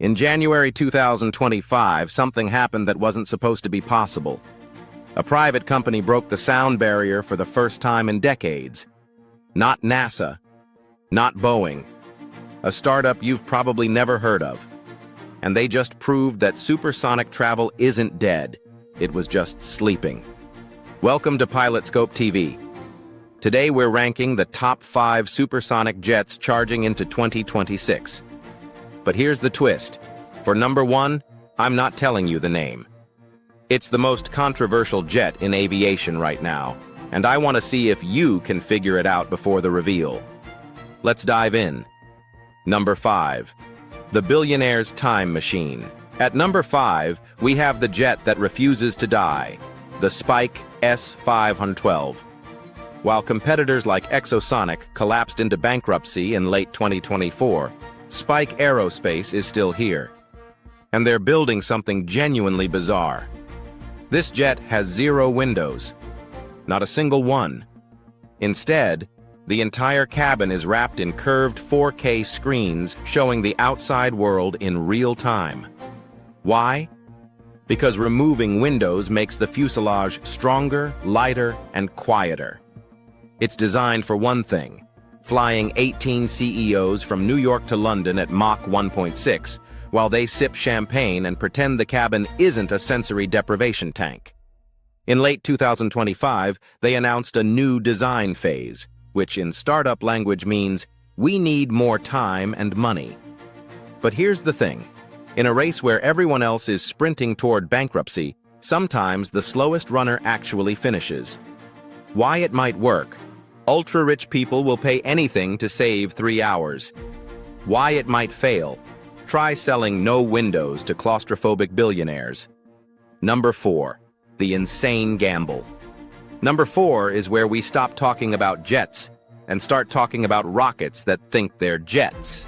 In January 2025, something happened that wasn't supposed to be possible. A private company broke the sound barrier for the first time in decades. Not NASA, not Boeing, a startup you've probably never heard of. And they just proved that supersonic travel isn't dead, it was just sleeping. Welcome to Pilot Scope TV. Today we're ranking the top 5 supersonic jets charging into 2026. But here's the twist. For number 1, I'm not telling you the name. It's the most controversial jet in aviation right now, and I want to see if you can figure it out before the reveal. Let's dive in. Number 5. The billionaire's time machine. At number 5, we have the jet that refuses to die, the Spike S-512. While competitors like Exosonic collapsed into bankruptcy in late 2024, Spike Aerospace is still here. And they're building something genuinely bizarre. This jet has 0 windows. Not a single one. Instead, the entire cabin is wrapped in curved 4K screens showing the outside world in real time. Why? Because removing windows makes the fuselage stronger, lighter, and quieter. It's designed for one thing, flying 18 CEOs from New York to London at Mach 1.6, while they sip champagne and pretend the cabin isn't a sensory deprivation tank. In late 2025, they announced a new design phase, which in startup language means, we need more time and money. But here's the thing. In a race where everyone else is sprinting toward bankruptcy, sometimes the slowest runner actually finishes. Why it might work. Ultra-rich people will pay anything to save 3 hours. Why it might fail. Try selling no windows to claustrophobic billionaires. Number 4. The insane gamble. Number 4 is where we stop talking about jets and start talking about rockets that think they're jets.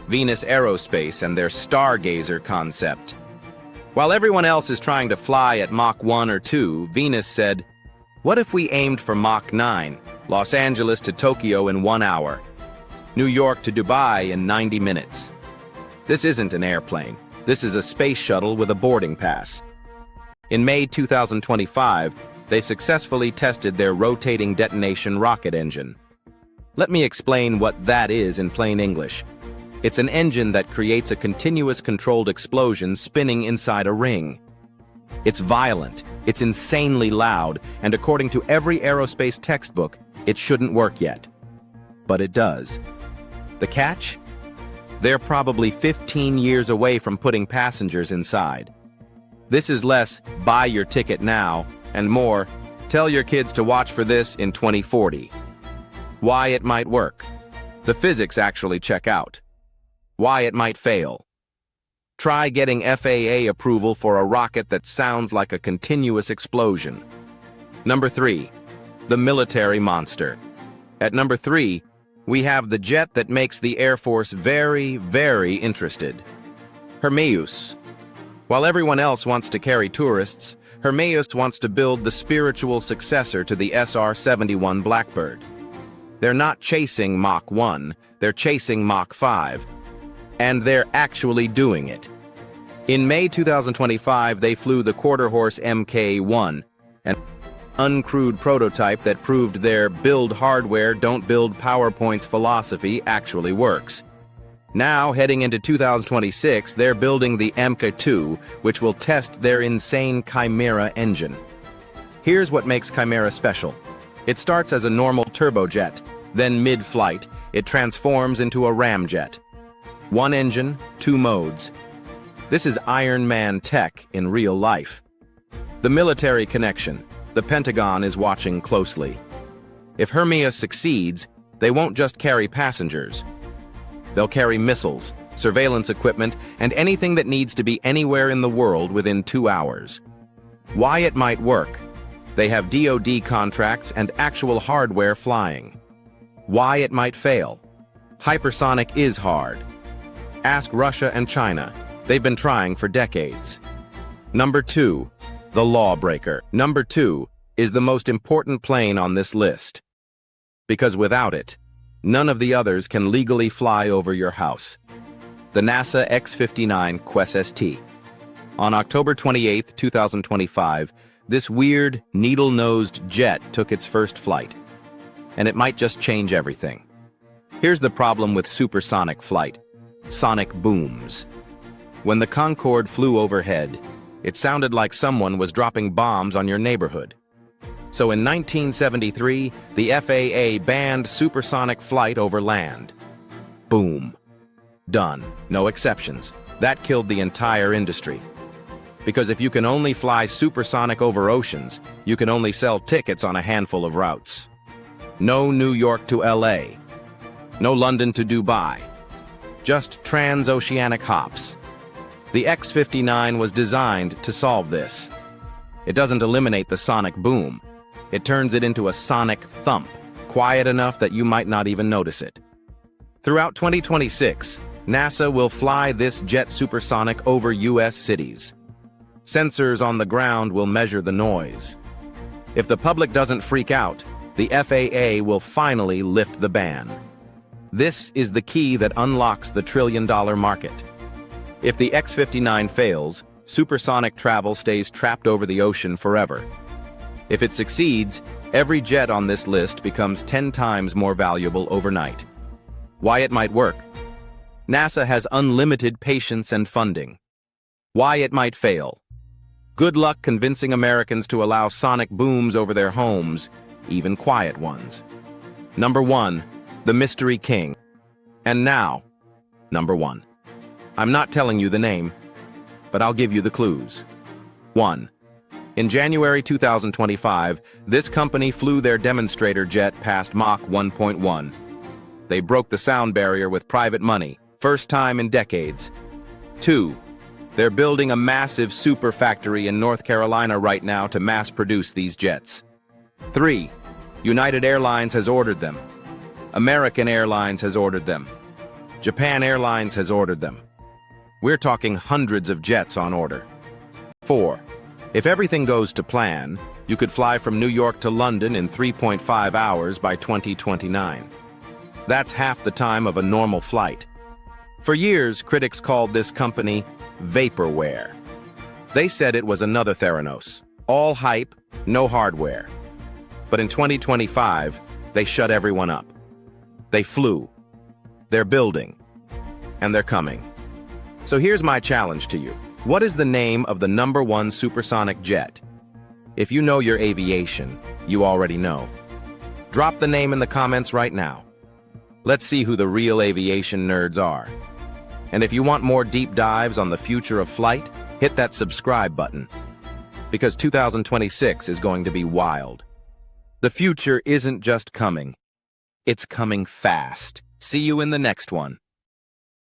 Venus Aerospace and their Stargazer concept. While everyone else is trying to fly at Mach 1 or 2, Venus said, "What if we aimed for Mach 9, Los Angeles to Tokyo in 1 hour, New York to Dubai in 90 minutes? This isn't an airplane. This is a space shuttle with a boarding pass." In May 2025, they successfully tested their rotating detonation rocket engine. Let me explain what that is in plain English. It's an engine that creates a continuous controlled explosion spinning inside a ring. It's violent, it's insanely loud, and according to every aerospace textbook, it shouldn't work yet. But it does. The catch? They're probably 15 years away from putting passengers inside. This is less, buy your ticket now, and more, tell your kids to watch for this in 2040. Why it might work. The physics actually check out. Why it might fail. Try getting FAA approval for a rocket that sounds like a continuous explosion. Number 3. The military monster. At number 3, we have the jet that makes the Air Force very, very interested. Hermeus. While everyone else wants to carry tourists, Hermeus wants to build the spiritual successor to the SR-71 Blackbird. They're not chasing Mach 1, they're chasing Mach 5. And they're actually doing it. In May 2025, they flew the Quarterhorse Mk1, an uncrewed prototype that proved their build hardware, don't build PowerPoints philosophy actually works. Now, heading into 2026, they're building the Mk2, which will test their insane Chimera engine. Here's what makes Chimera special. It starts as a normal turbojet, then mid-flight, it transforms into a ramjet. 1 engine, 2 modes. This is Iron Man tech in real life. The military connection. The Pentagon is watching closely. If Hermeus succeeds, they won't just carry passengers. They'll carry missiles, surveillance equipment, and anything that needs to be anywhere in the world within 2 hours. Why it might work. They have DoD contracts and actual hardware flying. Why it might fail. Hypersonic is hard. Ask Russia and China. They've been trying for decades. Number 2. The Lawbreaker. Number 2 is the most important plane on this list. Because without it, none of the others can legally fly over your house. the NASA X-59 QuestST. On October 28, 2025, this weird, needle-nosed jet took its first flight. And it might just change everything. Here's the problem with supersonic flight: sonic booms. When the Concorde flew overhead, it sounded like someone was dropping bombs on your neighborhood. So in 1973, the FAA banned supersonic flight over land. Boom. Done. No exceptions. That killed the entire industry. Because if you can only fly supersonic over oceans, you can only sell tickets on a handful of routes. No New York to LA. No London to Dubai. Just transoceanic hops. The X-59 was designed to solve this. It doesn't eliminate the sonic boom. It turns it into a sonic thump, quiet enough that you might not even notice it. Throughout 2026, NASA will fly this jet supersonic over U.S. cities. Sensors on the ground will measure the noise. If the public doesn't freak out, the FAA will finally lift the ban. This is the key that unlocks the trillion-dollar market. If the X-59 fails, supersonic travel stays trapped over the ocean forever. If it succeeds, every jet on this list becomes 10 times more valuable overnight. Why it might work? NASA has unlimited patience and funding. Why it might fail? Good luck convincing Americans to allow sonic booms over their homes, even quiet ones. Number 1, the Mystery King. And now, number 1. I'm not telling you the name, but I'll give you the clues. 1. In January 2025, this company flew their demonstrator jet past Mach 1.1. They broke the sound barrier with private money, first time in decades. 2. They're building a massive super factory in North Carolina right now to mass produce these jets. 3. United Airlines has ordered them. American Airlines has ordered them. Japan Airlines has ordered them. We're talking hundreds of jets on order. 4. If everything goes to plan, you could fly from New York to London in 3.5 hours by 2029. That's half the time of a normal flight. For years, critics called this company vaporware. They said it was another Theranos, all hype, no hardware. But in 2025, they shut everyone up. They flew. They're building. And they're coming. So here's my challenge to you. What is the name of the number 1 supersonic jet? If you know your aviation, you already know. Drop the name in the comments right now. Let's see who the real aviation nerds are. And if you want more deep dives on the future of flight, hit that subscribe button. Because 2026 is going to be wild. The future isn't just coming. It's coming fast. See you in the next one.